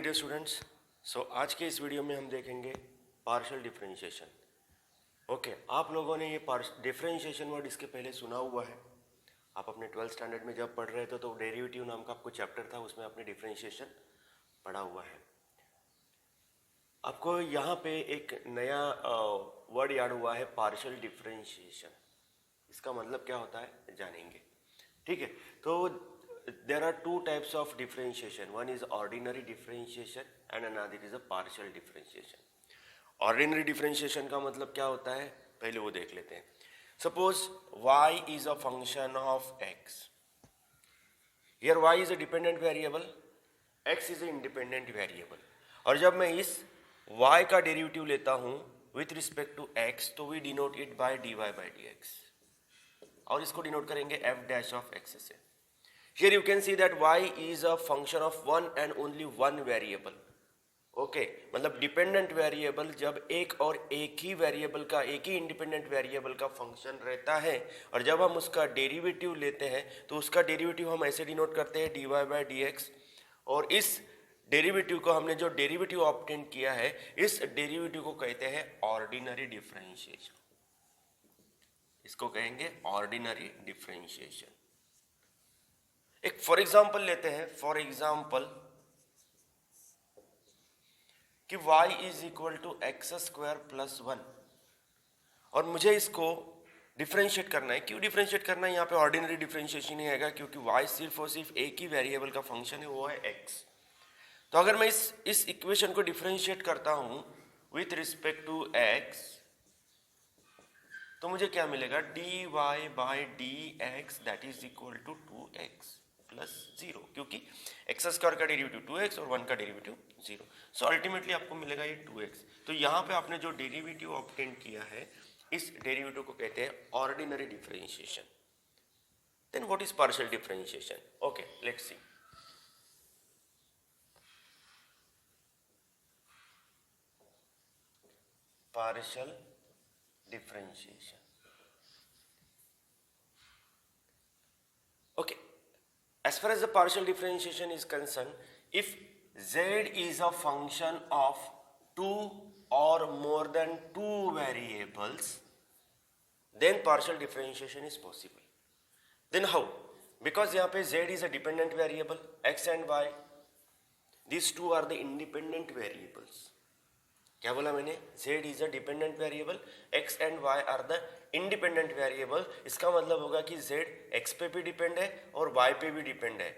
Morning dear students. आज के इस वीडियो में हम देखेंगे पार्शियल डिफरेंशिएशन। ओके, आप लोगों ने ये डिफरेंशिएशन वर्ड इसके पहले सुना हुआ है। आप अपने 12th स्टैंडर्ड में जब पढ़ रहे थे तो डेरिवेटिव नाम का आपको चैप्टर था, उसमें आपने डिफरेंशिएशन पढ़ा हुआ है। आपको यहाँ पे एक नया वर्ड याद हुआ है, पार्शियल डिफरेंशिएशन। इसका मतलब क्या होता है जानेंगे, ठीक है। तो there are two types of differentiation. One is ordinary differentiation and another is a partial differentiation. Ordinary differentiation का मतलब क्या होता है पहले वो देख लेते हैं। Suppose y is a function of x. Here y is a dependent variable, x is a independent variable. और जब मैं इस y का डेरिवेटिव लेता हूँ with respect to x तो we denote it by dy by dx और इसको डिनोट करेंगे f dash of x से। Here you can see that y is a function of one and only one variable. Okay, मतलब dependent variable जब एक और एक ही वेरिएबल का, एक ही इंडिपेंडेंट वेरिएबल का फंक्शन रहता है और जब हम उसका डेरिवेटिव लेते हैं तो उसका डेरिवेटिव हम ऐसे डिनोट करते हैं dy by dx। और इस डेरिवेटिव को हमने जो डेरिवेटिव ऑब्टेन किया है, इस डेरिवेटिव को कहते हैं ऑर्डिनरी डिफरेंशिएशन। इसको कहेंगे ऑर्डिनरी डिफरेंशिएशन। एक फॉर एग्जाम्पल लेते हैं, फॉर एग्जाम्पल कि y is equal to x square plus 1 और मुझे इसको डिफरेंशिएट करना है। क्यों डिफरेंशिएट करना है? यहाँ पे ऑर्डिनरी डिफरेंशिएशन ही आएगा क्योंकि y सिर्फ और सिर्फ एक ही वेरिएबल का फंक्शन है, वो है x। तो अगर मैं इस इक्वेशन को डिफरेंशिएट करता हूँ विथ रिस्पेक्ट टू x तो मुझे क्या मिलेगा? dy by dx that is equal to 2x plus 0, क्योंकि एक्स स्क्वायर का डेरिवेटिव 2x और 1 का डेरिवेटिव 0। सो अल्टीमेटली आपको मिलेगा ये 2x। तो यहाँ पे आपने जो डेरिवेटिव ऑब्टेन किया है, इस डेरिवेटिव को कहते हैं ordinary differentiation. Then what is partial differentiation? Okay, let's see. Partial differentiation. Okay, as far as the partial differentiation is concerned, if z is a function of two or more than two variables, then partial differentiation is possible. Then how? Because यहाँ पे z is a dependent variable, x and y, these two are the independent variables. क्या बोला मैंने? z is a dependent variable, x and y are the independent variable। इसका मतलब होगा कि z x पे भी डिपेंड है और y पे भी डिपेंड है।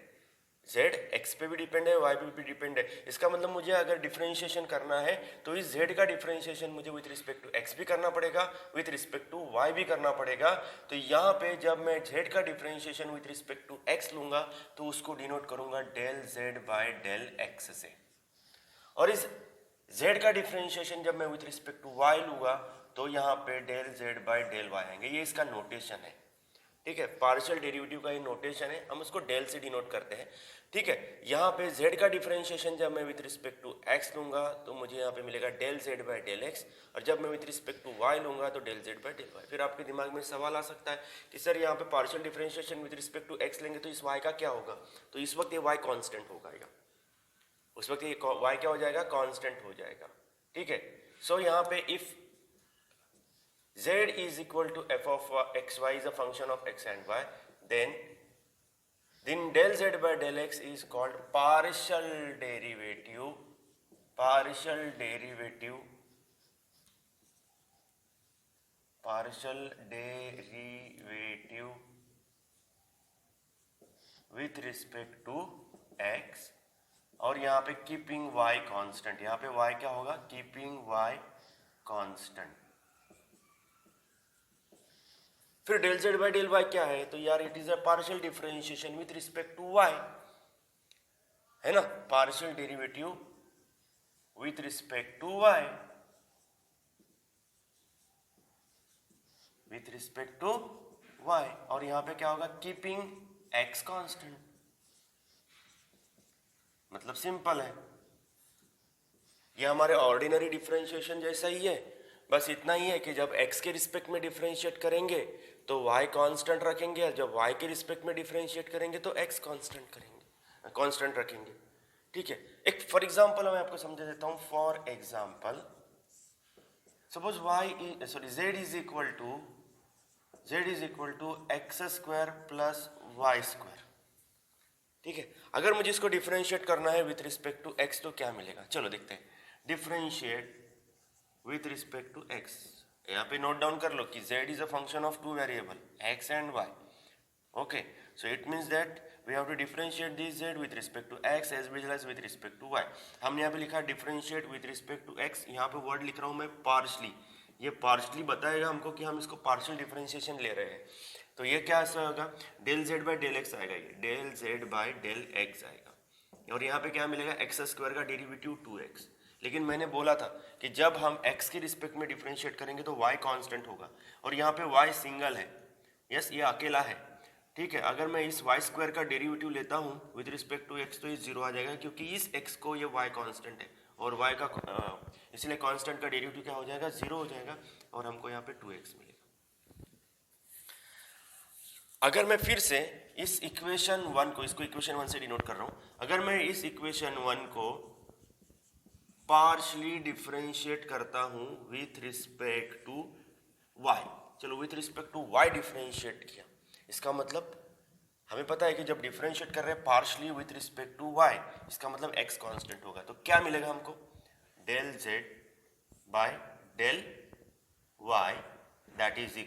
z x पे भी डिपेंड है, y पे भी डिपेंड है। इसका मतलब मुझे अगर डिफरेंशिएशन करना है तो इस z का डिफरेंशिएशन मुझे विथ रिस्पेक्ट टू x भी करना पड़ेगा, विथ रिस्पेक्ट टू y भी करना पड़ेगा। तो यहाँ पे जब मैं z का differentiation with respect to x लूंगा तो उसको डिनोट करूंगा del z by del x से। और इस z का डिफरेंशिएशन जब मैं विथ रिस्पेक्ट टू y लूंगा तो यहाँ पे del z by del y आएंगे। ये इसका नोटेशन है, ठीक है। पार्शियल डेरिवेटिव का ये नोटेशन है, हम उसको डेल से डिनोट करते हैं, ठीक है। यहाँ पे z का डिफरेंशिएशन जब मैं विथ रिस्पेक्ट टू x लूंगा तो मुझे यहाँ पे मिलेगा del z by del x, और जब मैं विथ रिस्पेक्ट टू y लूंगा तो del z by del y। फिर आपके दिमाग में सवाल आ सकता है कि सर यहाँ पे partial differentiation with respect to x लेंगे तो इस y का क्या होगा? तो इस वक्त ये y कॉन्स्टेंट होगा, उस वक्त ये y क्या हो जाएगा? कांस्टेंट हो जाएगा, ठीक है। सो यहाँ पे if z is equal to f of x y is a function of x and y, then del z by del x is called partial derivative with respect to x, और यहाँ पे keeping y constant. यहाँ पे y क्या होगा? Keeping y constant. फिर del z by del y क्या है? तो यार it is a partial differentiation with respect to y, है ना। Partial derivative with respect to y, with respect to y, और यहाँ पे क्या होगा? Keeping x constant. मतलब सिंपल है, ये हमारे ऑर्डिनरी डिफरेंशिएशन जैसा ही है, बस इतना ही है कि जब x के रिस्पेक्ट में डिफरेंशिएट करेंगे तो y कांस्टेंट रखेंगे, और जब y के रिस्पेक्ट में डिफरेंशिएट करेंगे तो x कांस्टेंट रखेंगे। ठीक है, एक फॉर एग्जाम्पल मैं आपको समझा देता हूं. For example suppose z is equal to x square plus y square. ठीक है, अगर मुझे इसको डिफरेंशिएट करना है विथ रिस्पेक्ट टू x तो क्या मिलेगा, चलो देखते हैं. Differentiate with respect to x, यहाँ पे नोट डाउन कर लो कि z is a function of two variable x and y. Okay, so it means that we have to differentiate this z with respect to x as well as with respect to y. हमने यहाँ पे लिखा differentiate with respect to x, यहाँ पे word लिख रहा हूँ मैं partially. ये partially बताएगा हमको कि हम इसको partial differentiation ले रहे हैं. तो ये क्या होगा, del z by del x आएगा, ये del z by del x आएगा. और यहाँ पे क्या मिलेगा, एक्स स्क्वायर का डेरिवेटिव 2x. लेकिन मैंने बोला था कि जब हम x के रिस्पेक्ट में डिफरेंशिएट करेंगे तो y कांस्टेंट होगा, और यहाँ पे y सिंगल है. यस, ये अकेला है. ठीक है, अगर मैं इस y स्क्वायर का डेरिवेटिव लेता हूँ विद रिस्पेक्ट टू x तो ये जीरो आ जाएगा, क्योंकि इस x को ये y कांस्टेंट है और y का इसलिए कांस्टेंट का डेरिवेटिव क्या हो जाएगा, जीरो हो जाएगा, और हमको यहाँ पे 2x मिलेगा. अगर मैं फिर से इस इक्वेशन 1 को, इसको इक्वेशन 1 से डिनोट कर रहा हूँ, अगर मैं इस इक्वेशन 1 को पार्शली डिफरेंशिएट करता हूँ विथ रिस्पेक्ट टू y, चलो with respect to y differentiate किया, इसका मतलब हमें पता है कि जब डिफरेंशिएट कर रहे हैं partially with respect to y, इसका मतलब x कांस्टेंट होगा. तो क्या मिलेगा हमको, del z by del y that is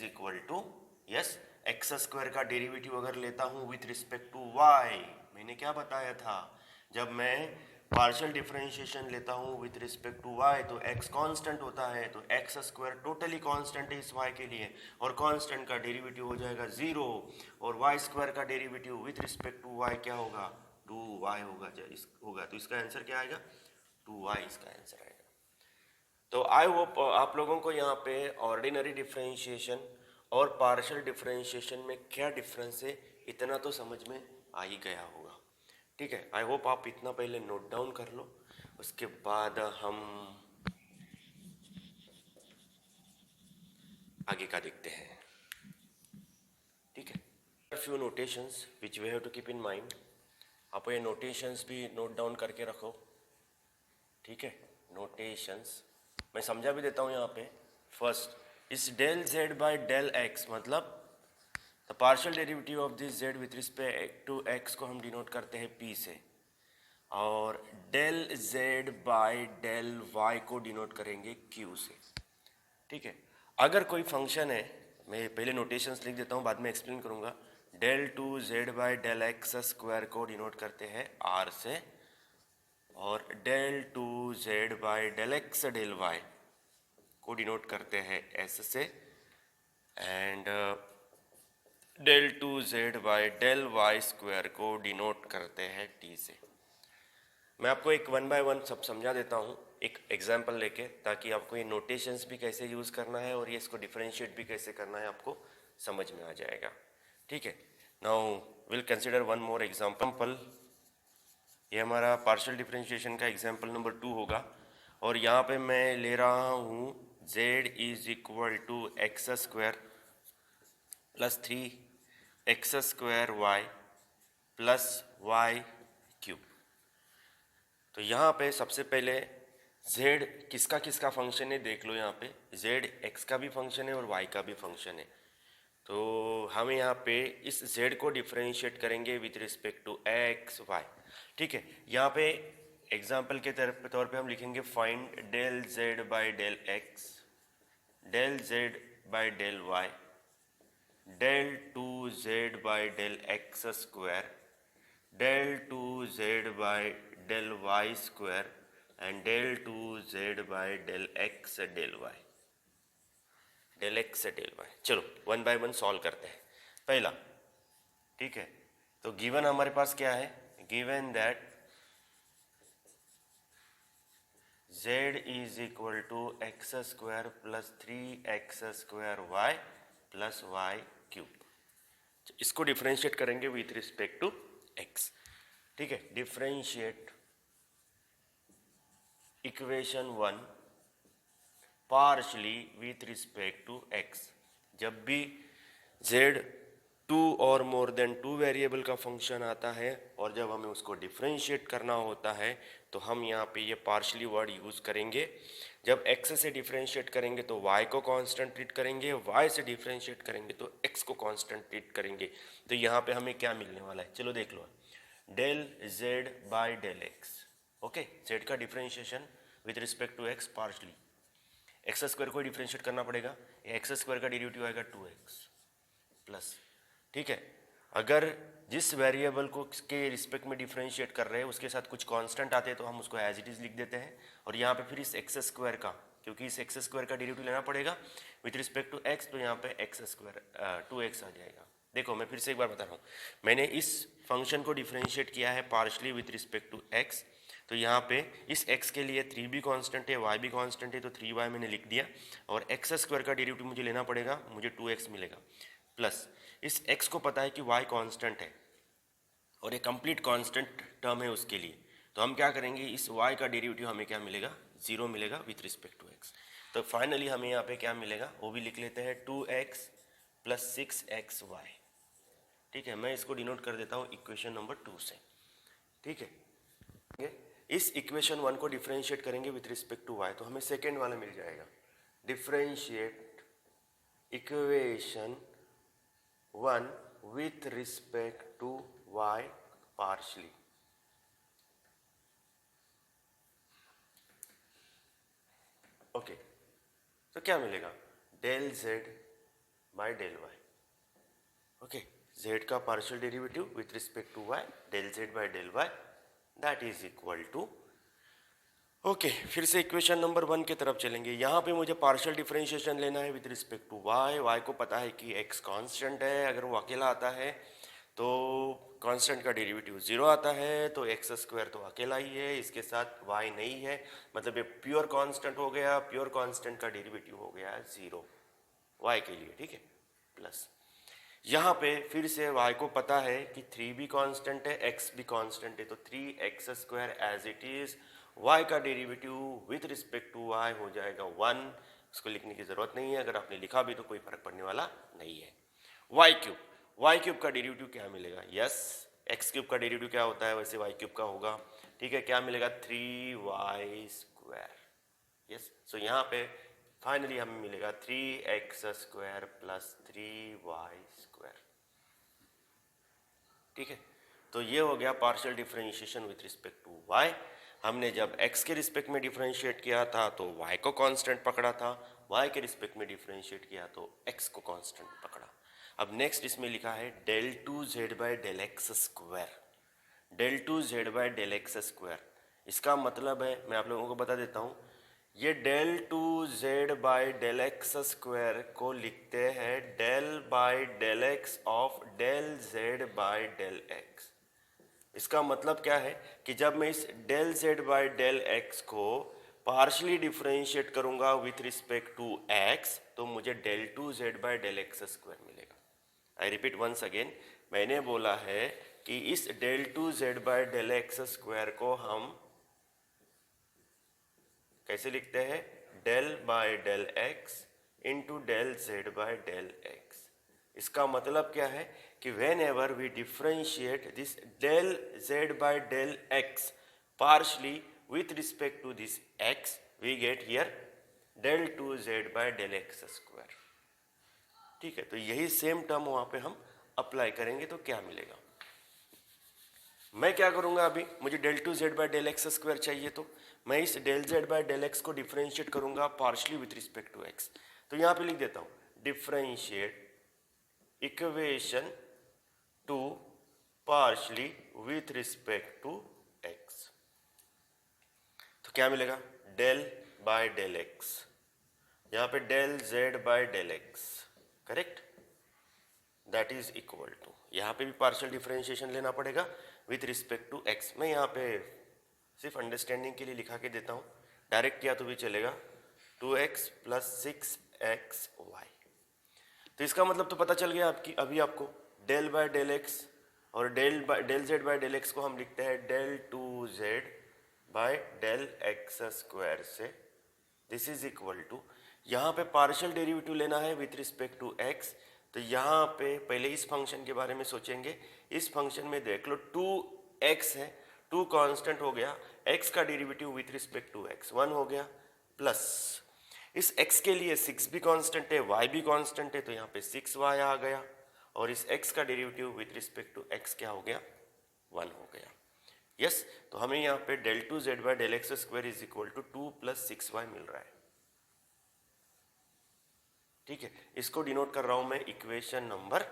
equal to yes, x square का डेरिवेटिव अगर लेता हूं विथ रिस्पेक्ट टू y, मैंने क्या बताया था, जब मैं पार्शियल डिफरेंशिएशन लेता हूं विथ रिस्पेक्ट टू y तो x कांस्टेंट होता है, तो एक्स स्क्वायर टोटली कांस्टेंट है इस y के लिए, और कांस्टेंट का डेरिवेटिव हो जाएगा जीरो, और y स्क्वायर का derivative with respect to y क्या होगा, 2y होगा. तो इसका आंसर क्या आएगा, 2y इसका आंसर आएगा. तो आई होप आप लोगों को यहाँ पे ऑर्डिनरी डिफरेंशिएशन और पार्शियल डिफरेंशिएशन में क्या डिफरेंस है इतना तो समझ में आ ही गया होगा. ठीक है, आई होप आप इतना पहले नोट डाउन कर लो, उसके बाद हम आगे का देखते हैं. ठीक है, few notations which we have to keep in mind. आप ये नोटेशंस भी नोट डाउन करके रखो. ठीक है, नोटेशंस मैं समझा भी देता हूँ यहाँ पे. फर्स्ट, इस del z by del x मतलब the partial derivative of this z with respect to x को हम डिनोट करते हैं p से, और del z by del y को डिनोट करेंगे q से. ठीक है, अगर कोई फंक्शन है, मैं पहले नोटेशंस लिख देता हूँ, बाद में एक्सप्लेन करूँगा. Del 2z by del x square को डिनोट करते हैं r से, और del 2z by del x del y को डिनोट करते हैं s से, and del 2z by del y square को डिनोट करते हैं t से. मैं आपको एक वन बाय वन सब समझा देता हूँ एक एग्जांपल लेके, ताकि आपको ये नोटेशंस भी कैसे यूज़ करना है और ये इसको डिफरेंशिएट भी कैसे करना है आपको समझ में आ जाएगा. ठीक है, now will consider one more example. ये हमारा पार्शियल डिफरेंशिएशन का एग्जांपल नंबर 2 होगा, और यहाँ पे मैं ले रहा हूँ z is equal to x square plus 3x square y plus y cube. तो यहाँ पे सबसे पहले z किसका किसका फंक्शन है देख लो. यहाँ पे z x का भी फंक्शन है और y का भी फंक्शन है. तो हम यहाँ पे इस z को डिफरेंशिएट करेंगे with respect to x y. ठीक है, यहाँ पे एग्जाम्पल के तौर पे हम लिखेंगे find del z by del x, del z by del y, del 2z by del x square, del 2z by del y square, and del 2z by del x del y, del x del y. चलो one by one solve करते हैं. पहला, ठीक है, तो given हमारे पास क्या है, given that z is equal to x square plus 3x square y plus y cube. इसको डिफरेंशिएट करेंगे विथ रिस्पेक्ट टू x. ठीक है, differentiate equation 1 partially with respect to x. जब भी z टू और मोर देन टू वेरिएबल का function आता है, और जब हमें उसको डिफ्रेंशिएट करना होता है तो हम यहाँ पे ये पार्शली वर्ड यूज़ करेंगे। जब x से डिफ्रेंशिएट करेंगे तो y को कांस्टेंट ट्रीट करेंगे, y से डिफ्रेंशिएट करेंगे तो x को कांस्टेंट ट्रीट करेंगे। तो यहाँ पे हमें क्या मिलने वाला है, चलो देख लो, del z by del x। Okay, z का differentiation with respect to x partially, x square को डिफ्रेंशिएट करना पड़ेगा, एक्स स्क्वायर का डेरिवेटिव आएगा 2x प्लस, ठीक है। अगर जिस वेरिएबल को के रिस्पेक्ट में डिफरेंशिएट कर रहे हैं उसके साथ कुछ कांस्टेंट आते हैं तो हम उसको एज इट इज लिख देते हैं, और यहाँ पे फिर इस एक्स स्क्वायर का, क्योंकि इस एक्स स्क्वायर का डेरिवेटिव लेना पड़ेगा विथ रिस्पेक्ट टू एक्स, तो यहाँ पे एक्स स्क्वायर 2x आ जाएगा। देखो मैं फिर से एक बार बता रहा हूँ, मैंने इस फंक्शन को डिफरेंशिएट किया है partially with respect to x, तो यहाँ पे इस x के लिए 3 भी कांस्टेंट है, y भी कांस्टेंट है, तो 3y मैंने लिख दिया, और एक्स स्क्वायर का डेरिवेटिव मुझे लेना पड़ेगा, मुझे 2x मिलेगा, प्लस इस x को पता है कि y कांस्टेंट है और ये कंप्लीट कांस्टेंट टर्म है उसके लिए, तो हम क्या करेंगे, इस y का डेरिवेटिव हमें क्या मिलेगा, 0 मिलेगा विथ रिस्पेक्ट टू x। तो फाइनली हमें यहाँ पे क्या मिलेगा वो भी लिख लेते हैं, 2x प्लस 6xy। ठीक है, मैं इसको डिनोट कर देता हूँ इक्वेशन नंबर 2 से। ठीक है, इस इक्वेशन 1 को डिफरेंशिएट करेंगे विथ रिस्पेक्ट टू y, तो हमें सेकेंड वाला मिल जाएगा, differentiate equation 1 with respect to y partially। Okay, तो क्या मिलेगा, del z by del y। Okay, z का partial derivative with respect to y, del z by del y, that is equal to, okay, फिर से equation number 1 की तरफ चलेंगे। यहाँ पे मुझे पार्शियल डिफरेंशिएशन लेना है विथ रिस्पेक्ट टू y को पता है कि x कांस्टेंट है, अगर वो अकेला आता है तो कांस्टेंट का डेरिवेटिव 0 आता है, तो एक्स स्क्वायर तो अकेला ही है, इसके साथ y नहीं है, मतलब ये प्योर कांस्टेंट हो गया, प्योर कांस्टेंट का डेरिवेटिव हो गया 0 y के लिए। ठीक है, प्लस यहाँ पे फिर से y को पता है कि 3 भी कांस्टेंट है, x भी कांस्टेंट है, तो 3x square as it is, y का derivative with respect to y हो जाएगा 1, उसको लिखने की जरूरत नहीं है, अगर आपने लिखा भी तो कोई फर्क पड़ने वाला नहीं है। y क्यूब का डेरिवेटिव क्या मिलेगा, यस x क्यूब का डेरिवेटिव क्या होता है वैसे y क्यूब का होगा। ठीक है, क्या मिलेगा, 3y स्क्वायर। यस, सो यहाँ पे फाइनली हमें मिलेगा 3x square plus 3y square. ठीक है, तो ये हो गया partial differentiation with respect to y। हमने जब x के रिस्पेक्ट में डिफरेंशिएट किया था तो y को कांस्टेंट पकड़ा था, y के रिस्पेक्ट में डिफरेंशिएट किया तो x को कांस्टेंट पकड़ा। अब नेक्स्ट इसमें लिखा है del 2z by del x square, del 2z by del x square. इसका मतलब है, मैं आप लोगों को बता देता हूँ, ये del 2z by del x square को लिखते हैं del by del x of del z by del x. इसका मतलब क्या है कि जब मैं इस del z by del x को पार्शली डिफरेंशिएट करूंगा विथ रिस्पेक्ट टू x, तो मुझे del 2z by del x square मिलेगा। आई रिपीट वंस अगेन, मैंने बोला है कि इस del 2z by del x square को हम कैसे लिखते हैं, del by del x into del z by del x. इसका मतलब क्या है कि whenever we differentiate this del z by del x partially with respect to this x, we get here del 2z by del x square. ठीक है, तो यही same term वहां पे हम अप्लाई करेंगे तो क्या मिलेगा, मैं क्या करूंगा, अभी मुझे del 2z by del x square चाहिए, तो मैं इस del z by del x को डिफरेंशिएट करूंगा partially with respect to x। तो यहां पे लिख देता हूं, differentiate equation 2 partially with respect to x। तो क्या मिलेगा, डेल बाय डेल x, यहां पे del z by del x, correct, that is equal to, यहाँ पे भी पार्शियल डिफरेंशिएशन लेना पड़ेगा विथ रिस्पेक्ट टू x। मैं यहाँ पे सिर्फ अंडरस्टैंडिंग के लिए लिखा के देता हूँ, डायरेक्ट किया तो भी चलेगा, 2x प्लस 6xy। तो इसका मतलब तो पता चल गया आपकी, अभी आपको डेल बाय डेल एक्स और del z by del x को हम लिखते हैं del 2z by del x square से, दिस इज इक्वल टू, यहाँ पे पार्शियल डेरिवेटिव लेना है विथ रिस्पेक्ट टू x, तो यहाँ पे पहले इस फंक्शन के बारे में सोचेंगे। इस फंक्शन में देख लो 2x है, 2 कांस्टेंट हो गया, x का derivative with respect to x 1 हो गया, प्लस इस x के लिए 6 भी कांस्टेंट है, y भी कांस्टेंट है, तो यहाँ पे 6y आ गया, और इस x का derivative with respect to x क्या हो गया, 1 हो गया। यस, तो हमें यहाँ पे del 2z by del x square is equal to 2 plus 6y मिल रहा है। ठीक है, इसको डिनोट कर रहा हूं मैं इक्वेशन नंबर,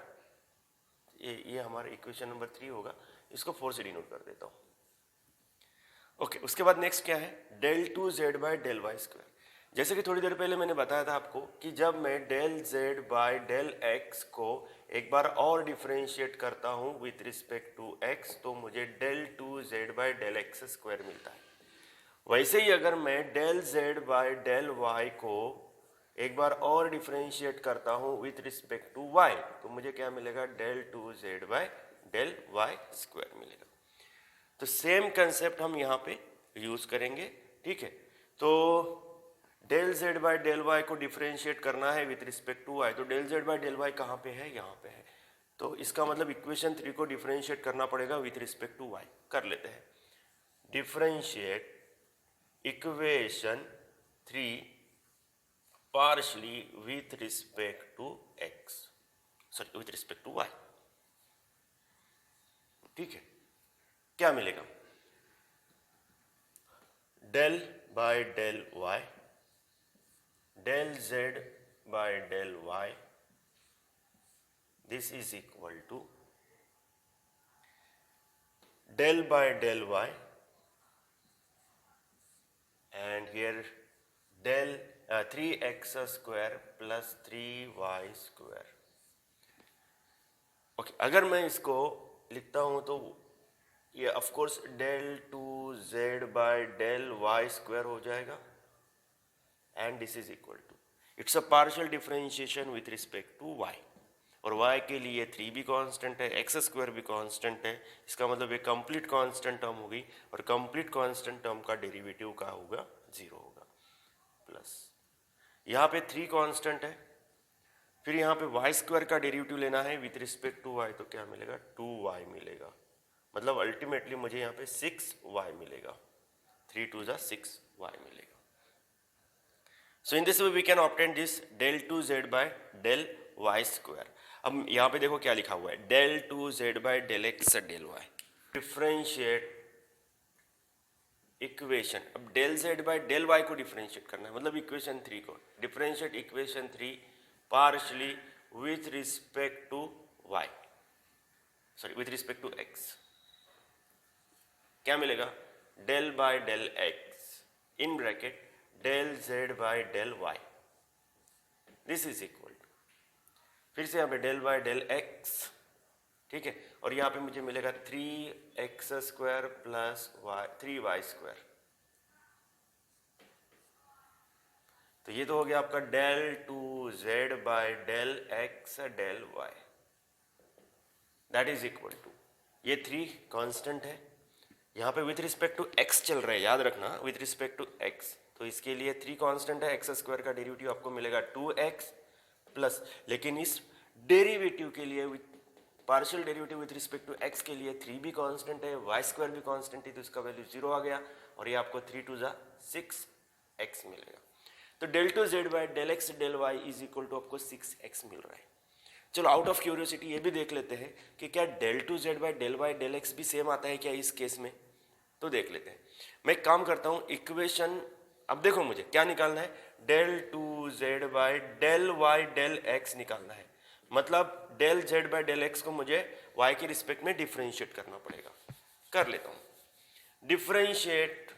ये हमारा इक्वेशन नंबर 3 होगा, इसको 4 से डिनोट कर देता हूं। ओके, उसके बाद नेक्स्ट क्या है, del 2z by del y square. जैसे कि थोड़ी देर पहले मैंने बताया था आपको कि जब मैं del z by del x को एक बार और डिफरेंशिएट करता हूं विथ रिस्पेक्ट टू x, तो मुझे del 2z by del x square मिलता है। वैसे ही अगर मैं del z by del y को एक बार और डिफरेंशिएट करता हूं विथ रिस्पेक्ट टू y, तो मुझे क्या मिलेगा, del 2z by del y square मिलेगा। तो सेम कंसेप्ट हम यहाँ पे यूज करेंगे। ठीक है, तो del z by del y को डिफरेंशिएट करना है विथ रिस्पेक्ट टू y, तो del z by del y कहाँ पे है, यहाँ पे है, तो इसका मतलब इक्वेशन 3 को डिफरेंशिएट करना पड़ेगा विथ रिस्पेक्ट टू y। कर लेते हैं, differentiate equation 3 partially with respect to x, sorry with respect to y। ठीक है, क्या मिलेगा, del by del y, del z by del y, this is equal to del by del y, and here del 3x square plus 3y square. Okay, अगर मैं इसको लिखता हूं तो ये of course del 2z by del y square हो जाएगा, and this is equal to, it's a partial differentiation with respect to y, और y के लिए 3 भी कांस्टेंट है, x स्क्वायर भी कांस्टेंट है, इसका मतलब ये कंप्लीट कांस्टेंट टर्म होगी, और कंप्लीट कांस्टेंट टर्म का डेरिवेटिव का होगा 0 होगा, प्लस यहाँ पे 3 कांस्टेंट है, फिर यहाँ पे y स्क्वायर का डेरिवेटिव लेना है विथ रिस्पेक्ट टू y, तो क्या मिलेगा, 2y मिलेगा, मतलब अल्टीमेटली मुझे यहाँ पे 6y मिलेगा, 3 2 जा 6y मिलेगा। So in this way we can obtain this del 2z by del y square. अब यहाँ पे देखो क्या लिखा हुआ है, del 2z by del x del y, differentiate equation. अब del z by del y को डिफरेंशिएट करना है, मतलब इक्वेशन 3 को differentiate equation 3 partially with respect to y, sorry with respect to x। क्या मिलेगा, del by del x in bracket del z by del y, this is equal to, फिर से यहाँ पे del बाय del x, ठीक है, और यहाँ पे मुझे मिलेगा 3x square plus 3y square. तो ये तो हो गया आपका del 2z by del x del y, that is equal to, ये 3 कांस्टेंट है, यहाँ पे विथ रिस्पेक्ट टू x चल रहा है, याद रखना विथ रिस्पेक्ट टू x, तो इसके लिए 3 कांस्टेंट है, x स्क्वायर का डेरिवेटिव आपको मिलेगा 2x प्लस, लेकिन इस डेरिवेटिव के लिए partial derivative with respect to x के लिए 3 भी कांस्टेंट है, y स्क्वायर भी कांस्टेंट है, तो इसका वैल्यू 0 आ गया, और ये आपको 3 2 जा 6x मिलेगा। तो del 2z by del x del y is equal to आपको 6x मिल रहा है। चलो आउट ऑफ क्यूरियोसिटी ये भी देख लेते हैं कि क्या del 2z by del y del x भी सेम आता है क्या इस केस में, तो देख लेते हैं। मैं एक काम करता हूँ, इक्वेशन अब देखो मुझे क्या निकालना है, del 2z by del y del x निकालना है, मतलब del z by del x को मुझे y के रिस्पेक्ट में डिफरेंशिएट करना पड़ेगा। कर लेता हूँ, differentiate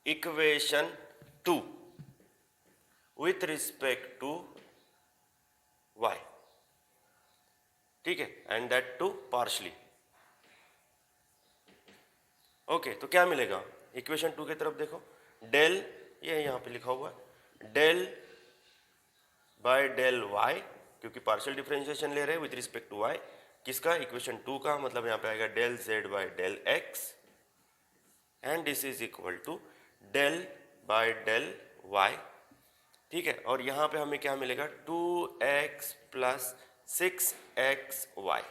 equation 2 with respect to y, ठीक है, and that too partially. Okay, तो क्या मिलेगा, इक्वेशन 2 की तरफ देखो, del, ये यहाँ पे लिखा हुआ है del बाय del y, क्योंकि पार्शियल डिफरेंशिएशन ले रहे हैं विथ रिस्पेक्ट टू y, किसका, इक्वेशन 2 का, मतलब यहाँ पे आएगा del z by del x, and this is equal to del by del y ठीक है, और यहाँ पे हमें क्या मिलेगा 2x plus 6xy।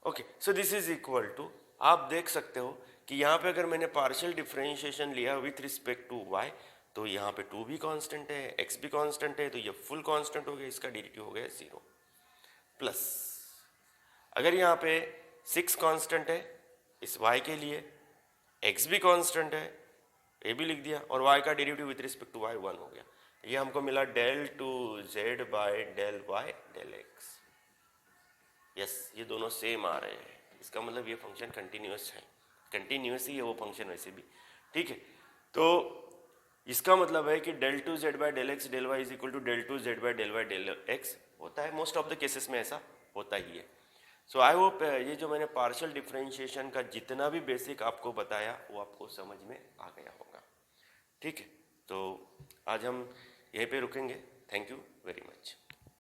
Okay, so this is equal to, आप देख सकते हो कि यहाँ पे अगर मैंने पार्शियल डिफरेंशिएशन लिया विथ रिस्पेक्ट टू y, तो यहाँ पे 2 भी कांस्टेंट है, x भी कांस्टेंट है, तो ये फुल कांस्टेंट हो गया, इसका डेरिवेटिव हो गया 0। प्लस अगर यहाँ पे 6 कांस्टेंट है इस y के लिए, x भी कांस्टेंट है, ये भी लिख दिया, और y का derivative with respect to y 1 हो गया। ये हमको मिला del two z by del y del x. Yes, ये दोनों सेम आ रहे हैं, इसका मतलब ये फंक्शन कंटिन्यूअस है, कंटिन्यूअस ही है वो फंक्शन वैसे भी। ठीक है, तो इसका मतलब है कि del two z by del x del y is equal to del two z by del y del x होता है, मोस्ट ऑफ द केसेस में ऐसा होता ही है। सो आई होप ये जो मैंने पार्शियल डिफरेंशिएशन का जितना भी बेसिक आपको बताया वो आपको समझ में आ गया होगा। ठीक है, तो आज हम यहीं पे रुकेंगे। Thank you very much.